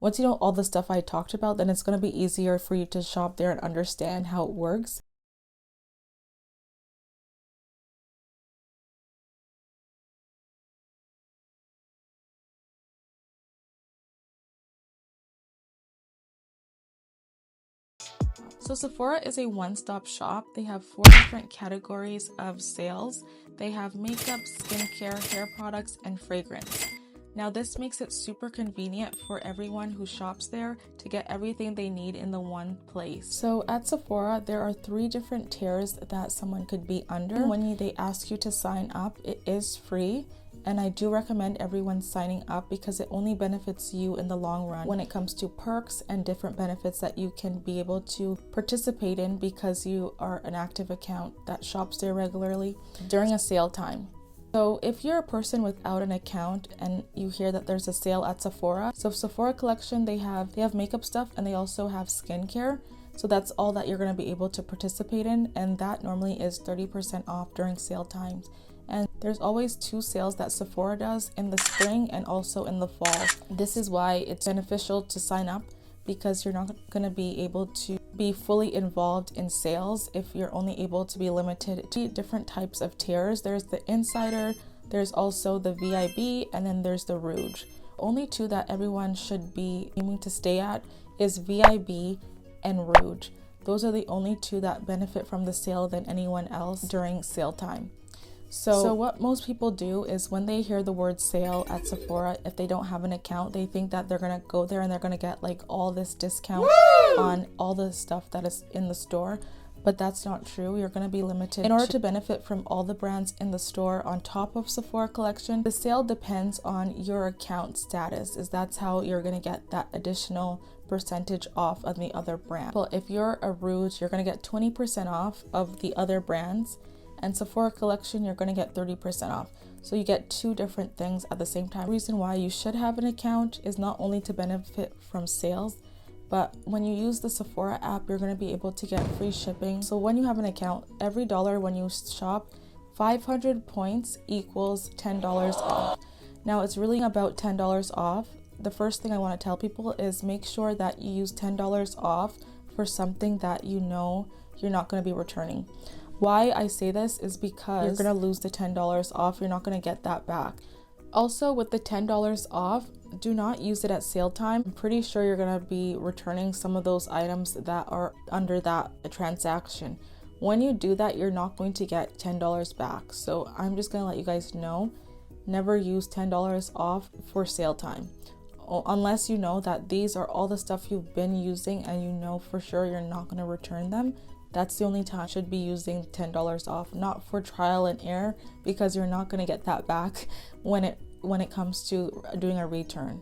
Once you know all the stuff I talked about, then it's going to be easier for you to shop there and understand how it works. So Sephora is a one-stop shop. They have 4 different categories of sales. They have makeup, skincare, hair products, and fragrance. Now this makes it super convenient for everyone who shops there to get everything they need in the one place. So at Sephora, there are 3 different tiers that someone could be under. When they ask you to sign up, it is free. And I do recommend everyone signing up because it only benefits you in the long run when it comes to perks and different benefits that you can be able to participate in because you are an active account that shops there regularly during a sale time. So if you're a person without an account and you hear that there's a sale at Sephora, so Sephora collection, they have makeup stuff and they also have skincare. So that's all that you're going to be able to participate in, and that normally is 30% off during sale times. And there's always 2 sales that Sephora does in the spring and also in the fall. This is why it's beneficial to sign up, because you're not going to be able to be fully involved in sales if you're only able to be limited to different types of tiers. There's the Insider, there's also the VIB, and then there's the Rouge. Only 2 that everyone should be aiming to stay at is VIB and Rouge. Those are the only 2 that benefit from the sale than anyone else during sale time. So what most people do is when they hear the word sale at Sephora, if they don't have an account, they think that they're gonna go there and they're gonna get like all this discount on all the stuff that is in the store. But that's not true. You're going to be limited. In order to benefit from all the brands in the store on top of Sephora collection, the sale depends on your account status, as that's how you're going to get that additional percentage off of the other brand. Well, if you're a Rouge, you're going to get 20% off of the other brands, and Sephora collection, you're going to get 30% off. So you get 2 different things at the same time. The reason why you should have an account is not only to benefit from sales, but when you use the Sephora app, you're going to be able to get free shipping. So when you have an account, every dollar when you shop, 500 points equals $10 off. Now it's really about $10 off. The first thing I want to tell people is make sure that you use $10 off for something that you know you're not going to be returning. Why I say this is because you're going to lose the $10 off. You're not going to get that back. Also, with the $10 off, do not use it at sale time. I'm pretty sure you're going to be returning some of those items that are under that transaction. When you do that, you're not going to get $10 back. So I'm just going to let you guys know, never use $10 off for sale time. Unless you know that these are all the stuff you've been using and you know for sure you're not going to return them. That's the only time you should be using $10 off, not for trial and error, because you're not going to get that back when it comes to doing a return.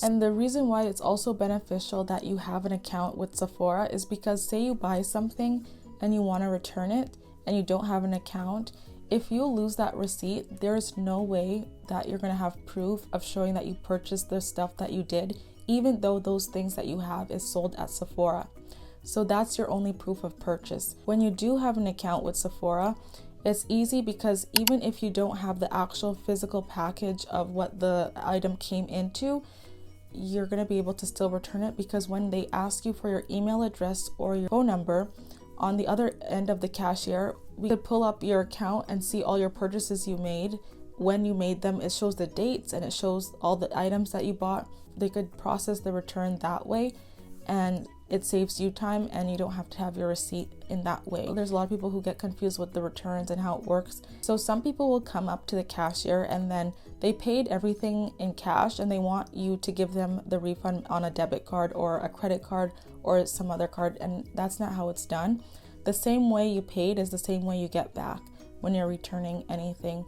And the reason why it's also beneficial that you have an account with Sephora is because say you buy something and you want to return it and you don't have an account, if you lose that receipt, there's no way that you're going to have proof of showing that you purchased the stuff that you did, even though those things that you have is sold at Sephora. So that's your only proof of purchase. When you do have an account with Sephora, it's easy because even if you don't have the actual physical package of what the item came into, you're going to be able to still return it, because when they ask you for your email address or your phone number, on the other end of the cashier, we could pull up your account and see all your purchases you made. When you made them, it shows the dates and it shows all the items that you bought. They could process the return that way, and it saves you time and you don't have to have your receipt in that way. There's a lot of people who get confused with the returns and how it works. So some people will come up to the cashier and then they paid everything in cash and they want you to give them the refund on a debit card or a credit card or some other card, and that's not how it's done. The same way you paid is the same way you get back when you're returning anything,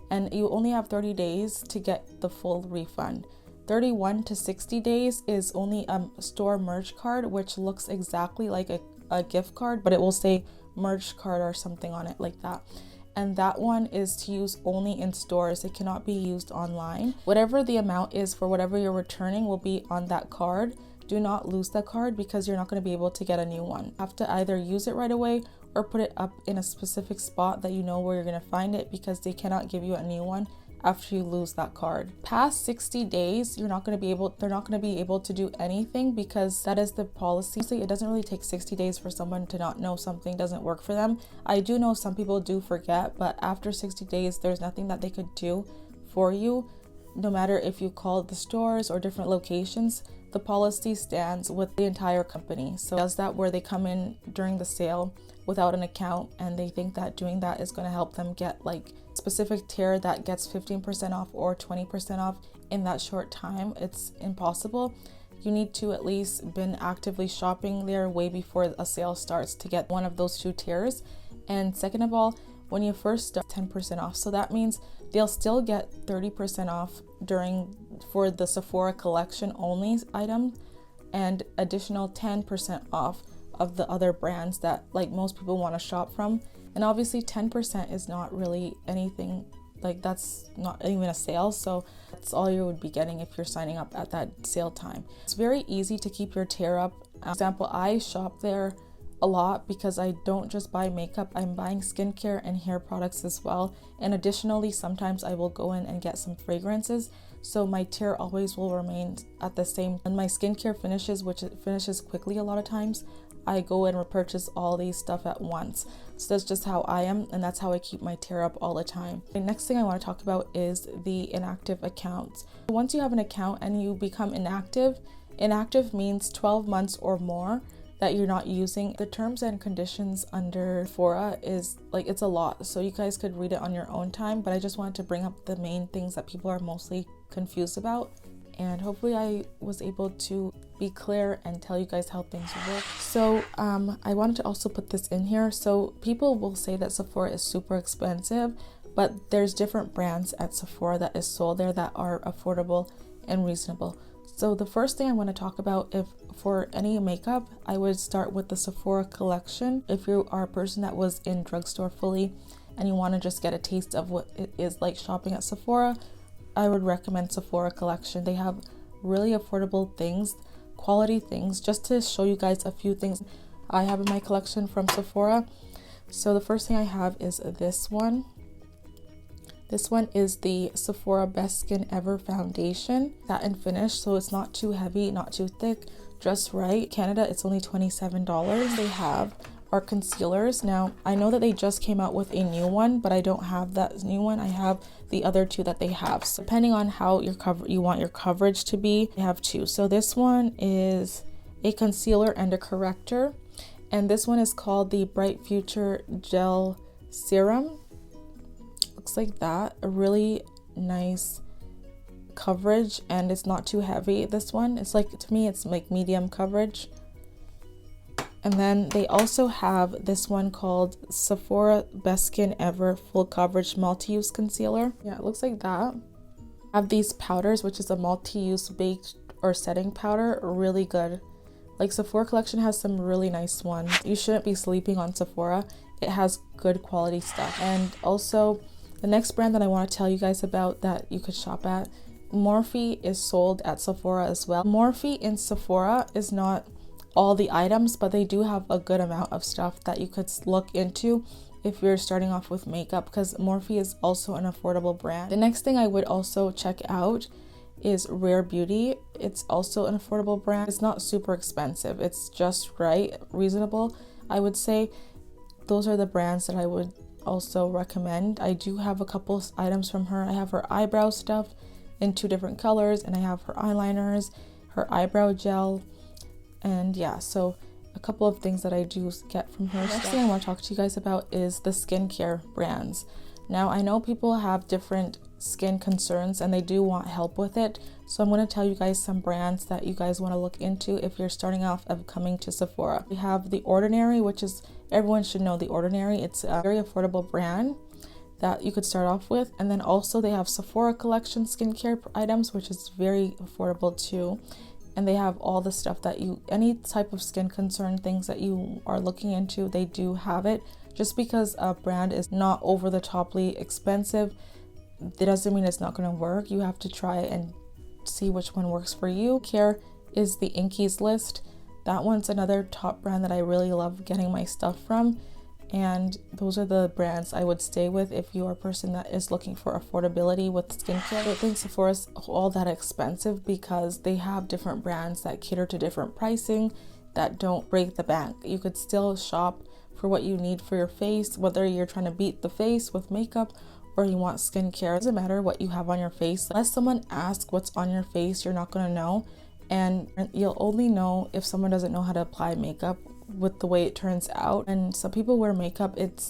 and you only have 30 days to get the full refund. 31 to 60 days is only a store merch card, which looks exactly like a gift card, but it will say merch card or something on it like that. And that one is to use only in stores. It cannot be used online. Whatever the amount is for whatever you're returning will be on that card. Do not lose the card, because you're not going to be able to get a new one. You have to either use it right away or put it up in a specific spot that you know where you're going to find it, because they cannot give you a new one after you lose that card. Past 60 days, they're not going to be able to do anything, because that is the policy. It doesn't really take 60 days for someone to not know something doesn't work for them. I do know some people do forget, but after 60 days, there's nothing that they could do for you. No matter if you call the stores or different locations, the policy stands with the entire company. So does that where they come in during the sale without an account, and they think that doing that is going to help them get like specific tier that gets 15% off or 20% off in that short time. It's impossible. You need to at least been actively shopping there way before a sale starts to get one of those 2 tiers. And second of all, when you first start, 10% off. So that means they'll still get 30% off for the Sephora collection only item, and additional 10% off of the other brands that like most people want to shop from. And obviously 10% is not really anything, like that's not even a sale, so that's all you would be getting if you're signing up at that sale time. It's very easy to keep your tier up. For example, I shop there a lot because I don't just buy makeup, I'm buying skincare and hair products as well. And additionally, sometimes I will go in and get some fragrances, so my tier always will remain at the same. When my skincare finishes, which it finishes quickly a lot of times, I go and repurchase all these stuff at once. So that's just how I am, and that's how I keep my tier up all the time. The next thing I want to talk about is the inactive accounts. Once you have an account and you become inactive means 12 months or more that you're not using. The terms and conditions under Sephora is like, it's a lot, so you guys could read it on your own time, but I just wanted to bring up the main things that people are mostly confused about, and hopefully I was able to be clear and tell you guys how things work. So I wanted to also put this in here. So people will say that Sephora is super expensive, but there's different brands at Sephora that is sold there that are affordable and reasonable. So the first thing I want to talk about, if for any makeup, I would start with the Sephora collection. If you are a person that was in drugstore fully and you want to just get a taste of what it is like shopping at Sephora, I would recommend Sephora collection. They have really affordable things, quality things. Just to show you guys a few things I have in my collection from Sephora. So the first thing I have is this one. This one is the Sephora Best Skin Ever Foundation, satin finish, so it's not too heavy, not too thick, just right. Canada, it's only $27. They have are concealers. Now, I know that they just came out with a new one, but I don't have that new one. I have the other 2 that they have. So depending on how you want your coverage to be, I have 2. So this one is a concealer and a corrector, and this one is called the Bright Future Gel Serum. Looks like that. A really nice coverage, and it's not too heavy. This one, it's like, to me, it's like medium coverage. And then they also have this one called Sephora Best Skin Ever Full Coverage Multi-Use Concealer. Yeah, it looks like that. I have these powders, which is a multi-use baked or setting powder. Really good. Like, Sephora collection has some really nice ones. You shouldn't be sleeping on Sephora. It has good quality stuff. And also, the next brand that I want to tell you guys about that you could shop at, Morphe, is sold at Sephora as well. Morphe in Sephora is not all the items, but they do have a good amount of stuff that you could look into if you're starting off with makeup, because Morphe is also an affordable brand. The next thing I would also check out is Rare Beauty. It's also an affordable brand. It's not super expensive, it's just right, reasonable. I would say those are the brands that I would also recommend. I do have a couple items from her. I have her eyebrow stuff in 2 different colors, and I have her eyeliners, her eyebrow gel, and yeah, so a couple of things that I do get from her. Next thing I want to talk to you guys about is the skincare brands. Now, I know people have different skin concerns and they do want help with it, so I'm going to tell you guys some brands that you guys want to look into if you're starting off of coming to Sephora. We have The Ordinary, which is, everyone should know The Ordinary. It's a very affordable brand that you could start off with. And then also they have Sephora collection skincare items, which is very affordable too. And they have all the stuff that any type of skin concern things that you are looking into, they do have it. Just because a brand is not over the toply expensive, it doesn't mean it's not going to work. You have to try and see which one works for you. Care is the Inkies List. That one's another top brand that I really love getting my stuff from. and those are the brands I would stay with if you are a person that is looking for affordability with skincare. I don't think Sephora's all that expensive because they have different brands that cater to different pricing that don't break the bank. You could still shop for what you need for your face, whether you're trying to beat the face with makeup or you want skincare. It doesn't matter what you have on your face. Unless someone asks what's on your face, you're not going to know, and you'll only know if someone doesn't know how to apply makeup with the way it turns out. And some people wear makeup, it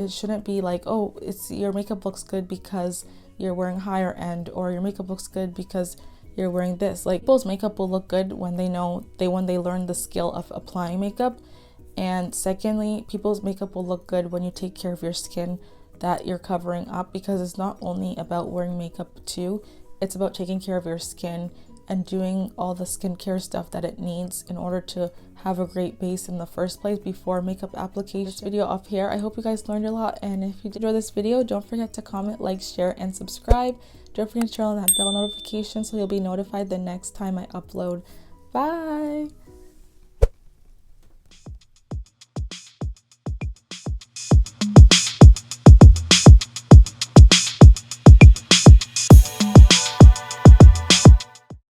shouldn't be like, oh, it's your makeup looks good because you're wearing higher end, or your makeup looks good because you're wearing this. Like, people's makeup will look good when they learn the skill of applying makeup. And secondly, people's makeup will look good when you take care of your skin that you're covering up, because it's not only about wearing makeup too, it's about taking care of your skin and doing all the skincare stuff that it needs in order to have a great base in the first place before makeup application. This video off here. I hope you guys learned a lot, and if you did enjoy this video, don't forget to comment, like, share, and subscribe. Don't forget to turn on that bell notification so you'll be notified the next time I upload. Bye!